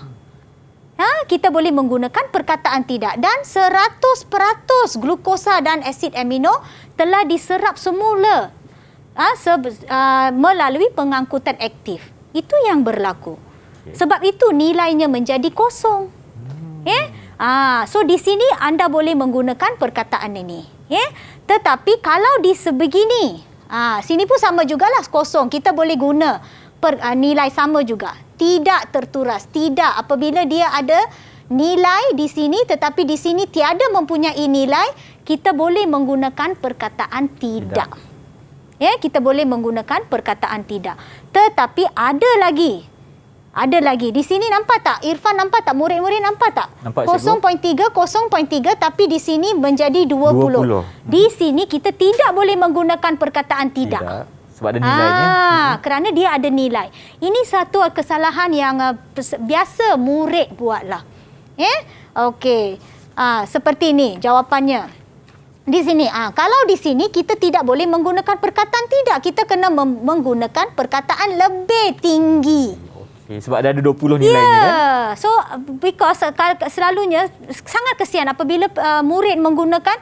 Kita boleh menggunakan perkataan tidak. Dan 100% glukosa dan asid amino telah diserap semula melalui pengangkutan aktif. Itu yang berlaku. Sebab itu nilainya menjadi kosong. So di sini anda boleh menggunakan perkataan ini. Tetapi kalau di sebegini, sini pun sama jugalah kosong. Kita boleh guna nilai sama juga. Tidak terturas. Tidak apabila dia ada nilai di sini tetapi di sini tiada mempunyai nilai, kita boleh menggunakan perkataan tidak. Ya, kita boleh menggunakan perkataan tidak. Tetapi ada lagi. Di sini nampak tak? Irfan nampak tak? Murid-murid nampak tak? Nampak, 0.3, 0.3 tapi di sini menjadi 20. Di sini kita tidak boleh menggunakan perkataan tidak. Sebab ada nilainya. Kerana dia ada nilai. Ini satu kesalahan yang biasa murid buatlah. Okey. Seperti ini jawapannya. Di sini, kalau di sini kita tidak boleh menggunakan perkataan tidak. Kita kena menggunakan perkataan lebih tinggi. Sebab ada 20 nilainya kan. So because selalunya sangat kesian apabila murid menggunakan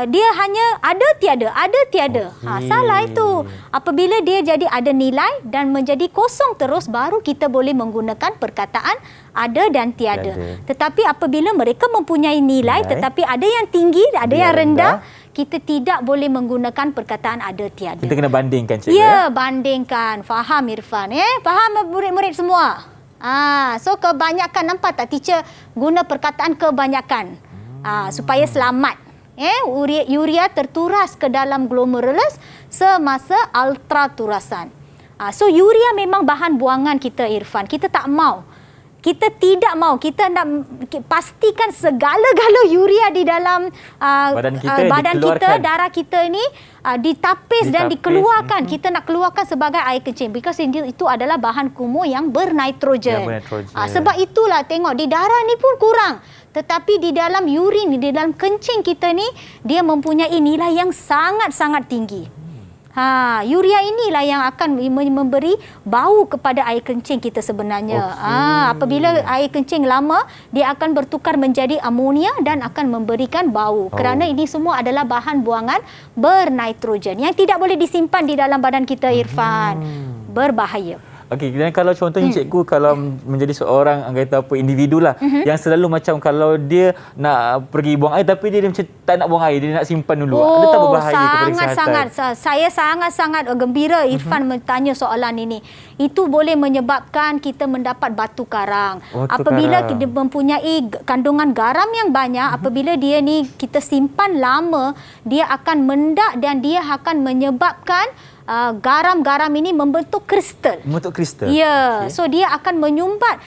dia hanya ada tiada. Salah itu. Apabila dia jadi ada nilai dan menjadi kosong terus, baru kita boleh menggunakan perkataan ada dan tiada. Tetapi apabila mereka mempunyai nilai tetapi ada yang tinggi, ada yang rendah, kita tidak boleh menggunakan perkataan ada tiada. Kita kena bandingkan, cikgu. Ya, bandingkan. Faham Irfan? Faham murid-murid semua? So kebanyakan, nampak tak teacher guna perkataan kebanyakan supaya selamat. Urea terturas ke dalam glomerulus semasa ultraturasan. So urea memang bahan buangan kita, Irfan. Kita tak mau. Kita tidak mau. Kita nak pastikan segala-gala urea di dalam badan kita, darah kita ini ditapis dan dikeluarkan. Kita nak keluarkan sebagai air kencing. Because itu adalah bahan kumuh yang bernitrogen. Sebab itulah tengok di darah ni pun kurang. Tetapi di dalam urin, di dalam kencing kita ni, dia mempunyai nilai yang sangat-sangat tinggi. Urea inilah yang akan memberi bau kepada air kencing kita sebenarnya. Apabila air kencing lama, dia akan bertukar menjadi amonia dan akan memberikan bau. Kerana ini semua adalah bahan buangan bernitrogen yang tidak boleh disimpan di dalam badan kita, Irfan. Berbahaya. Okey, dan kalau contohnya cikgu, kalau menjadi seorang kata apa individu lah yang selalu macam kalau dia nak pergi buang air tapi dia macam tak nak buang air, dia nak simpan dulu. Ada tak berbahaya kepada kesihatan? Saya sangat-sangat gembira Irfan bertanya soalan ini. Itu boleh menyebabkan kita mendapat batu karang. Apabila kita mempunyai kandungan garam yang banyak, apabila dia ni kita simpan lama, dia akan mendak dan dia akan menyebabkan garam-garam ini membentuk kristal. Ya, so dia akan menyumbat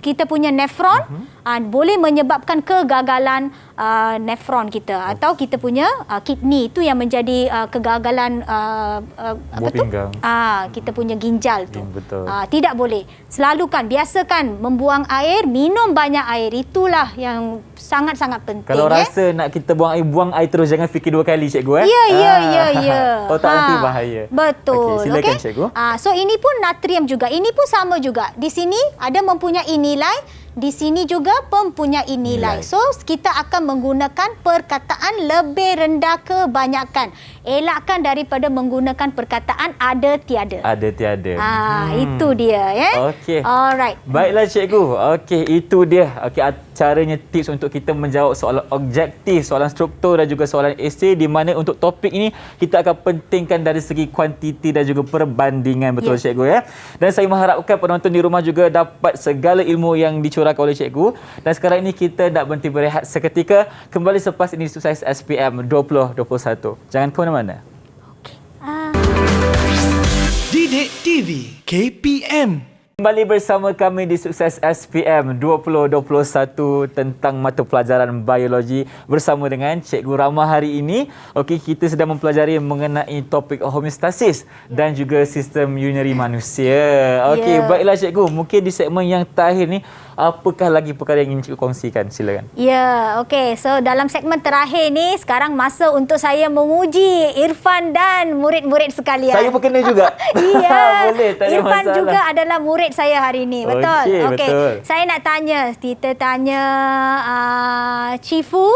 kita punya nefron, boleh menyebabkan kegagalan nefron kita atau kita punya kidney, itu yang menjadi kegagalan buah pinggang. Kita punya ginjal tu. Betul. Tidak boleh. Selalukan, biasakan membuang air, minum banyak air. Itulah yang sangat-sangat penting. Kalau rasa nak kita buang air terus, jangan fikir dua kali, cikgu. Ya. Kalau tak nanti bahaya. Betul. Okey, silakan cikgu. So ini pun natrium juga. Ini pun sama juga. Di sini ada mempunyai nilai, di sini juga mempunyai nilai. So kita akan menggunakan perkataan lebih rendah kebanyakan. Elakkan daripada menggunakan perkataan ada tiada. Ada tiada. Itu dia, ya. Okey. Alright. Baiklah cikgu. Okey, itu dia. Okey, caranya tips untuk kita menjawab soalan objektif, soalan struktur dan juga soalan esei, di mana untuk topik ini kita akan pentingkan dari segi kuantiti dan juga perbandingan, betul cikgu, ya. Dan saya mengharapkan penonton di rumah juga dapat segala ilmu yang dicurahkan oleh cikgu. Dan sekarang ini kita nak berhenti berehat seketika, kembali selepas ini Sukses SPM 2021. Jangan ke mana-mana. Didik TV KPM. Kembali bersama kami di Sukses SPM 2021 tentang mata pelajaran biologi bersama dengan Cikgu Rahma hari ini. Okey, kita sedang mempelajari mengenai topik homeostasis dan juga sistem urinary manusia. Okey, baiklah cikgu, mungkin di segmen yang terakhir ni apakah lagi perkara yang ingin cikgu kongsikan? Silakan. Ya, okey. So dalam segmen terakhir ni sekarang masa untuk saya memuji Irfan dan murid-murid sekalian. Saya pun kena juga. Ya. Boleh, tak ada Irfan masalah. juga adalah murid saya hari ini. Betul? Okey, betul. Saya nak tanya, kita tanya Cifu,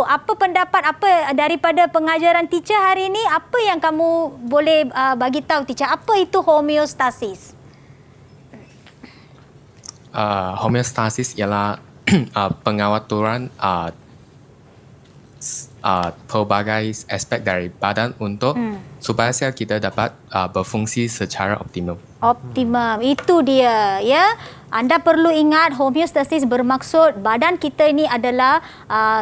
apa pendapat apa daripada pengajaran teacher hari ini? Apa yang kamu boleh bagi tahu teacher? Apa itu homeostasis? Homeostasis ialah pengaturan pelbagai aspek dari badan untuk supaya sel kita dapat berfungsi secara optimum. Optimum. Itu dia, ya. Anda perlu ingat homeostasis bermaksud badan kita ini adalah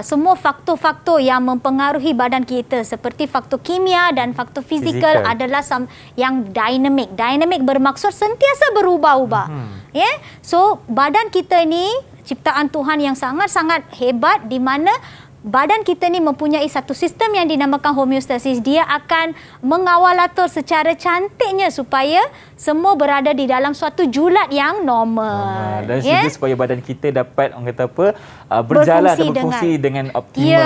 semua faktor-faktor yang mempengaruhi badan kita seperti faktor kimia dan faktor fizikal adalah yang dynamic. Dynamic bermaksud sentiasa berubah-ubah. Ya. So, badan kita ini ciptaan Tuhan yang sangat-sangat hebat di mana badan kita ni mempunyai satu sistem yang dinamakan homeostasis. Dia akan mengawal atur secara cantiknya supaya semua berada di dalam suatu julat yang normal. Dan juga supaya badan kita dapat, orang kata apa, berjalan dan berfungsi dengan optimum.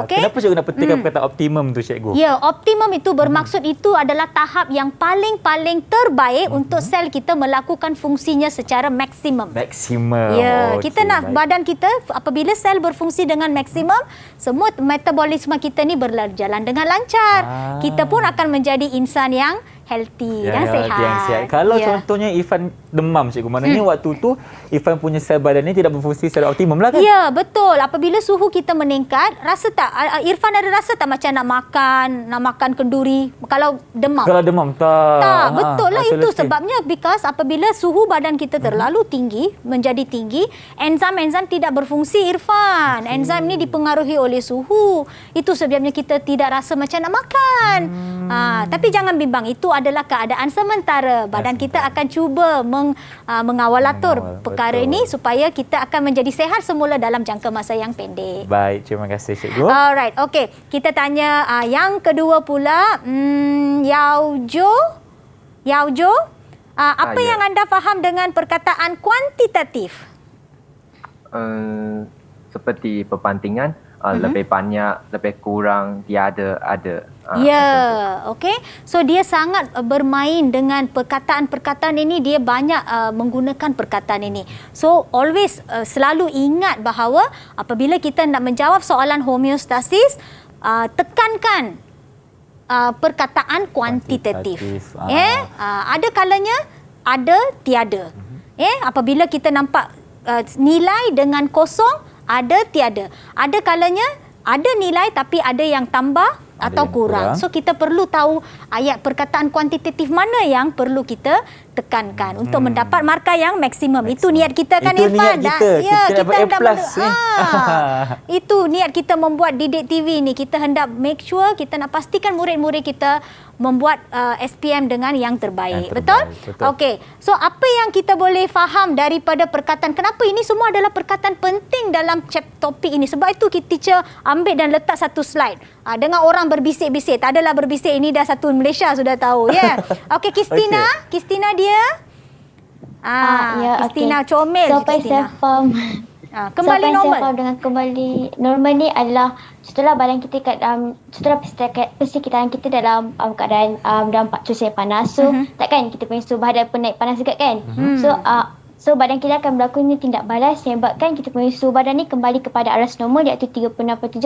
Okay. Kenapa cikgu nak pentingkan perkataan optimum tu, cikgu? Ya, optimum itu bermaksud itu adalah tahap yang paling-paling terbaik untuk sel kita melakukan fungsinya secara maksimum. Maksimum. Ya, kita nak badan kita apabila sel berfungsi dengan maksimum, semua metabolisme kita ni berjalan dengan lancar. Kita pun akan menjadi insan yang healthy dan sihat. Kalau contohnya Irfan demam, cikgu, maknanya waktu tu Irfan punya sel badan ni tidak berfungsi secara optimum lah kan? Ya, betul. Apabila suhu kita meningkat, rasa tak Irfan ada rasa tak macam nak makan kenduri kalau demam? Kalau demam tak. Tak, betul lah itu letih. sebabnya because apabila suhu badan kita terlalu tinggi, menjadi tinggi, enzim-enzim tidak berfungsi, Irfan. Enzim ni dipengaruhi oleh suhu. Itu sebabnya kita tidak rasa macam nak makan. Tapi jangan bimbang, itu adalah keadaan sementara. Badan kita akan cuba mengawal atur perkara ini supaya kita akan menjadi sehat semula dalam jangka masa yang pendek. Baik, terima kasih, cikgu. Alright, okey. Kita tanya yang kedua pula, Yao Jo, apa yang anda faham dengan perkataan kuantitatif? Seperti perbandingan, lebih banyak, lebih kurang, tiada, ada. Ya, okey. So dia sangat bermain dengan perkataan-perkataan ini, dia banyak menggunakan perkataan ini. So always selalu ingat bahawa apabila kita nak menjawab soalan homeostasis, tekankan perkataan kuantitatif. Ada kalanya ada, tiada. Apabila kita nampak nilai dengan kosong, ada, tiada. Ada kalanya ada nilai tapi ada yang tambah atau kurang. So kita perlu tahu ayat perkataan kuantitatif mana yang perlu kita tekankan untuk mendapat markah yang maksimum. Itu niat kita kan, Irfan? Itu niat kita. Kita dapat A+. Itu niat kita membuat Didik TV ni. Kita hendak make sure, kita nak pastikan murid-murid kita membuat SPM dengan yang terbaik. Betul? Okey. So apa yang kita boleh faham daripada perkataan, kenapa ini semua adalah perkataan penting dalam topik ini? Sebab itu teacher ambil dan letak satu slide. Dengan orang berbisik-bisik. Tak adalah berbisik, ini dah satu Malaysia sudah tahu. Ya. Okey, Kristina. Kristina dia. Kristina comel. Sampai saya faham. Kembali normal. Saya faham dengan kembali normal ni adalah setelah badan kita setelah persekitaran kita dalam keadaan dalam cuaca yang panas. So takkan kita punya suhu badan pun naik panas juga kan? So badan kita akan melakukan tindak balas yang menyebabkan kita punya suhu badan ni kembali kepada aras normal, iaitu 36.7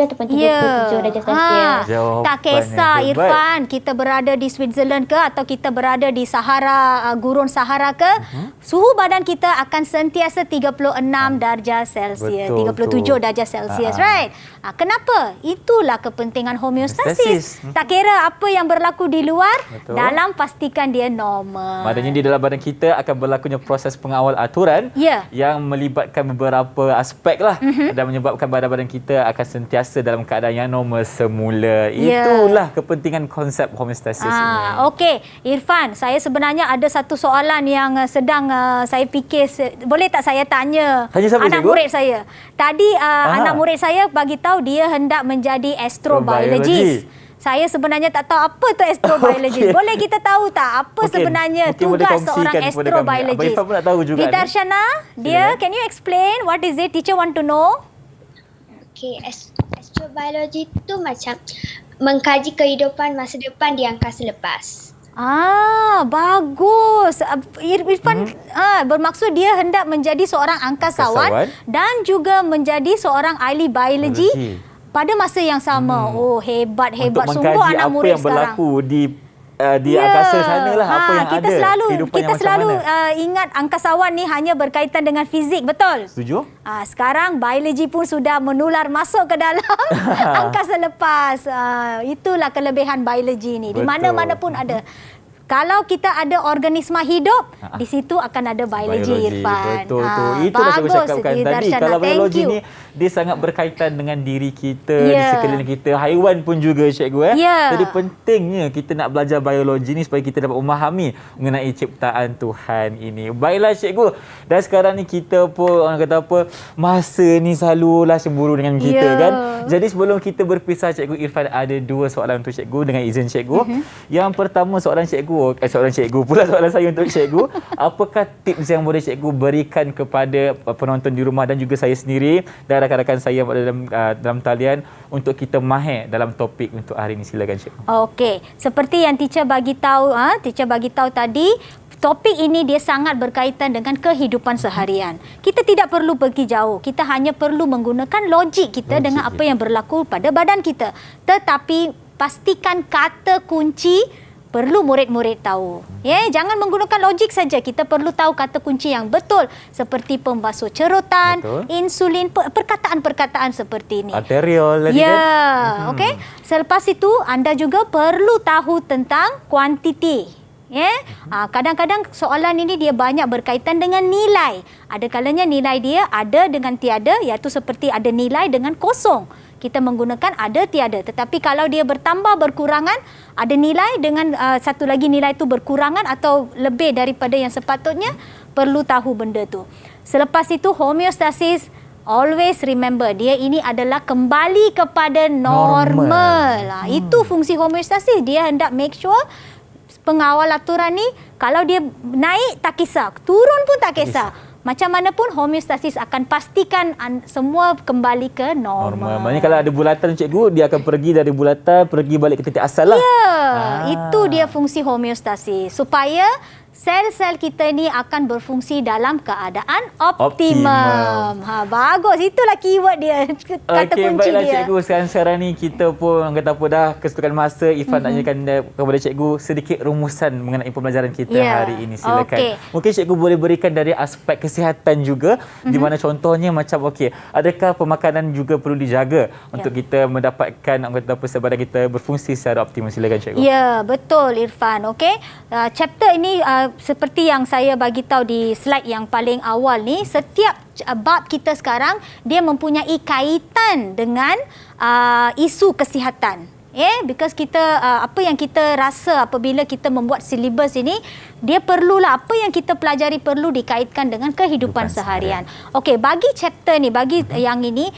ataupun 37 darjah Celsius. Tak kisah, Irfan, kita berada di Switzerland ke atau kita berada di Sahara, gurun Sahara ke, suhu badan kita akan sentiasa 36 darjah Celsius, 37 darjah Celsius, right? Kenapa? Itulah kepentingan homeostasis. Tak kira apa yang berlaku di luar, dalam pastikan dia normal. Maknanya di dalam badan kita akan berlakunya proses pengawal aturan yang melibatkan beberapa aspek lah dan menyebabkan badan-badan kita akan sentiasa dalam keadaan yang normal semula. Itulah kepentingan konsep homeostasis ini. Okey, Irfan, saya sebenarnya ada satu soalan yang sedang saya fikir, boleh tak saya tanya anak murid saya. Tadi anak murid saya bagi tahu dia hendak menjadi astrobiologist. Saya sebenarnya tak tahu apa tu astrobiologist. Boleh kita tahu tak apa sebenarnya tugas seorang astrobiologist? Abang Irfan pun nak tahu juga. Vidarshana, dia can you explain what is it? Teacher want to know. Okay, astrobiology tu macam mengkaji kehidupan masa depan di angkasa lepas. Bagus. Irfan bermaksud dia hendak menjadi seorang angkasawan dan juga menjadi seorang ahli biologi pada masa yang sama. Hebat-hebat sungguh anak murid sekarang. Untuk mengkaji apa yang berlaku di di angkasa sana lah apa yang kita ada. Selalu, kehidupan kita yang macam selalu mana. Ingat angkasawan ni hanya berkaitan dengan fizik, betul? Setuju? Sekarang biologi pun sudah menular masuk ke dalam angkasa lepas. Itulah kelebihan biologi ni. Di Betul. mana-mana pun ada. Kalau kita ada organisma hidup, di situ akan ada biologi, Irfan. Betul tu. Itulah saya cakapkan tadi. Darshana, Kalau biologi thank you. ni dia sangat berkaitan dengan diri kita, di sekeliling kita, haiwan pun juga cikgu Jadi pentingnya kita nak belajar biologi ni supaya kita dapat memahami mengenai ciptaan Tuhan ini. Baiklah cikgu. Dan sekarang ni kita pun orang kata apa, masa ni selalulah cemburu dengan kita kan. Jadi sebelum kita berpisah cikgu Irfan, ada dua soalan untuk cikgu dengan izin cikgu. Yang pertama soalan cikgu pula soalan saya untuk cikgu. Apakah tips yang boleh cikgu berikan kepada penonton di rumah dan juga saya sendiri dan rakan-rakan saya yang ada dalam talian untuk kita mahir dalam topik untuk hari ini? Silakan cikgu. Okey, seperti yang teacher bagi tahu tadi, topik ini dia sangat berkaitan dengan kehidupan seharian. Kita tidak perlu pergi jauh. Kita hanya perlu menggunakan logik kita dengan apa yang berlaku pada badan kita. Tetapi pastikan kata kunci perlu murid-murid tahu. Jangan menggunakan logik saja. Kita perlu tahu kata kunci yang betul seperti pembasuh cerutan, insulin, perkataan-perkataan seperti ini. Arteriol tadi kan? Okey. Selepas itu anda juga perlu tahu tentang kuantiti. Kadang-kadang soalan ini dia banyak berkaitan dengan nilai. Ada kalanya nilai dia ada dengan tiada, iaitu seperti ada nilai dengan kosong. Kita menggunakan ada tiada. Tetapi kalau dia bertambah berkurangan, ada nilai dengan satu lagi nilai itu berkurangan atau lebih daripada yang sepatutnya, perlu tahu benda tu. Selepas itu homeostasis, always remember, dia ini adalah kembali kepada normal. Itu fungsi homeostasis. Dia hendak make sure pengawal aturan ni, kalau dia naik tak kisah, turun pun tak kisah. Macam mana pun homeostasis akan pastikan semua kembali ke normal. Maksudnya kalau ada bulatan cikgu, dia akan pergi dari bulatan, pergi balik ke titik asal lah. Itu dia fungsi homeostasis. Supaya sel-sel kita ni akan berfungsi dalam keadaan optimum. Bagus. Itulah keyword dia. Kata kunci baiklah, dia. cikgu. Sekarang ni kita pun kata apa dah kesetukan masa. Irfan nak tanyakan kepada cikgu sedikit rumusan mengenai pembelajaran kita hari ini. Silakan. Mungkin cikgu boleh berikan dari aspek kesihatan juga, di mana contohnya macam adakah pemakanan juga perlu dijaga untuk kita mendapatkan badan kita berfungsi secara optimum? Silakan cikgu. Ya, betul Irfan. Chapter ini seperti yang saya bagi tahu di slide yang paling awal ni, setiap bab kita sekarang dia mempunyai kaitan dengan isu kesihatan. Because kita apa yang kita rasa apabila kita membuat silibus ini, dia perlulah apa yang kita pelajari perlu dikaitkan dengan kehidupan seharian. Bagi chapter ni, bagi yang ini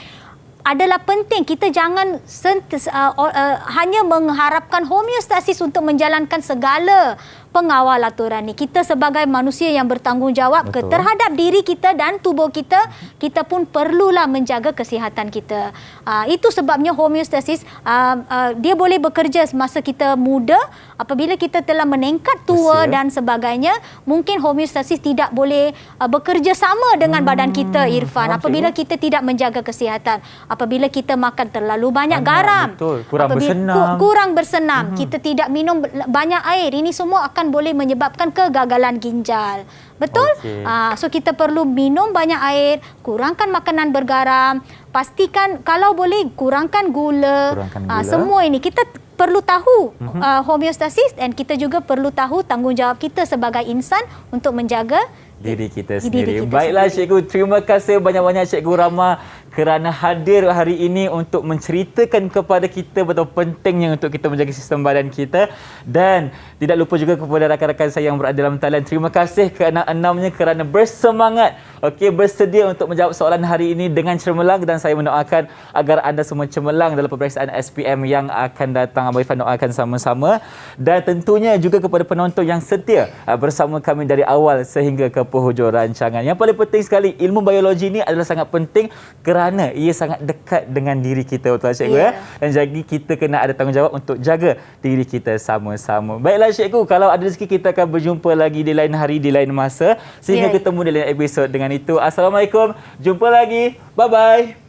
adalah penting kita jangan hanya mengharapkan homeostasis untuk menjalankan segala pengawal aturan ni. Kita sebagai manusia yang bertanggungjawab terhadap diri kita dan tubuh kita, kita pun perlulah menjaga kesihatan kita. Itu sebabnya homeostasis dia boleh bekerja semasa kita muda. Apabila kita telah meningkat tua dan sebagainya, mungkin homeostasis tidak boleh bekerja sama dengan badan kita, Irfan. Apabila kita tidak menjaga kesihatan, apabila kita makan terlalu banyak garam, kurang bersenam, kita tidak minum banyak air, ini semua akan boleh menyebabkan kegagalan ginjal. Betul? So kita perlu minum banyak air, kurangkan makanan bergaram, pastikan kalau boleh kurangkan gula. Semua ini kita perlu tahu homeostasis, dan kita juga perlu tahu tanggungjawab kita sebagai insan untuk menjaga diri kita sendiri. Baiklah cikgu, terima kasih banyak-banyak cikgu Rama kerana hadir hari ini untuk menceritakan kepada kita betapa pentingnya untuk kita menjaga sistem badan kita. Dan tidak lupa juga kepada rakan-rakan saya yang berada dalam talian, terima kasih ke anak-anaknya kerana bersemangat bersedia untuk menjawab soalan hari ini dengan cemerlang, dan saya mendoakan agar anda semua cemerlang dalam peperiksaan SPM yang akan datang. Abang Irfan doakan sama-sama, dan tentunya juga kepada penonton yang setia bersama kami dari awal sehingga ke penghujung rancangan. Yang paling penting sekali, ilmu biologi ini adalah sangat penting kerana ia sangat dekat dengan diri kita, betul cikgu dan jadi kita kena ada tanggungjawab untuk jaga diri kita sama-sama. Baiklah cikgu, kalau ada rezeki kita akan berjumpa lagi di lain hari, di lain masa, sehingga ketemu di lain episod. Dengan itu, Assalamualaikum, jumpa lagi, bye-bye.